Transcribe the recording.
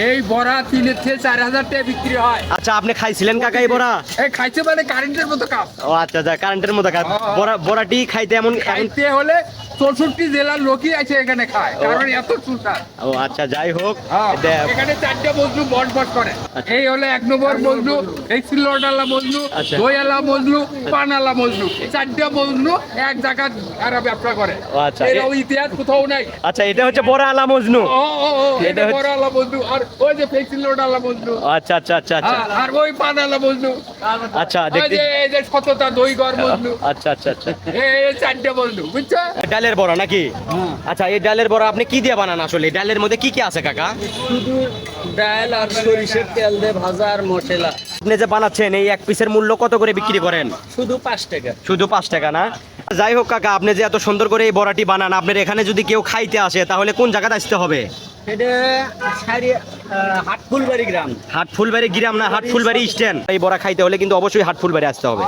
এই বড়া 3,000 থেকে 4,000 টাকা বিক্রি হয়। আচ্ছা, আপনি খাইছিলেন কাকা এই বড়া? এই খাইতে মানে কারেন্টের মতো কাজ। ও আচ্ছা আচ্ছা, কারেন্টের মতো কাজ। বড়াটি খাইতে এমন খাইতে হলে 64 জেলার লোকই আছে এখানে খায়, কারণ এত সুন্দর। ও আচ্ছা, যাই হোক। এখানে 4টা মজনু বট করে। এই হলো 1 নম্বর মজনু, এই সিলডালা মজনু, আচ্ছা। দইয়ালা মজনু, পানালা মজনু। 4টা মজনু এক জায়গায় এরা ব্যবসা করে। ও আচ্ছা, এরকম ইতিহাস কোথাও নাই। আচ্ছা, এটা হচ্ছে বড় আলা মজনু। এটা বড় আলা মজনু, আর ওই যে ফ্লেক্সিলোডালা মজনু। আচ্ছা আচ্ছা আচ্ছা আচ্ছা আর ওই পানালা মজনু। আচ্ছা, এই যে সততা দই ঘর মজনু। আচ্ছা আচ্ছা আচ্ছা। এই 4টা মজনু, বুঝছো? ডালের বড়া নাকি? আচ্ছা, এই ডালের বড়া আপনি কি দিয়ে বানান আসলে? ডালের মধ্যে কি কি আছে কাকা? শুধু ডাল আর সরিষার তেল দিয়ে ভাজা আর মশলা। আপনি যে বানাচ্ছেন এই এক পিসের মূল্য কত করে বিক্রি করেন? শুধু 5 টাকা। শুধু 5 টাকা না? যাই হোক কাকা, আপনি যে এত সুন্দর করে এই বড়াটি বানান, আপনার এখানে যদি কেউ খাইতে আসে তাহলে কোন জায়গাতে আসতে হবে? এটা হাটফুলবাড়ি গ্রাম। হাটফুলবাড়ি গ্রাম না হাটফুলবাড়ি স্ট্যান্ড? এই বড়া খাইতে হলে কিন্তু অবশ্যই হাটফুলবাড়ি আসতে হবে।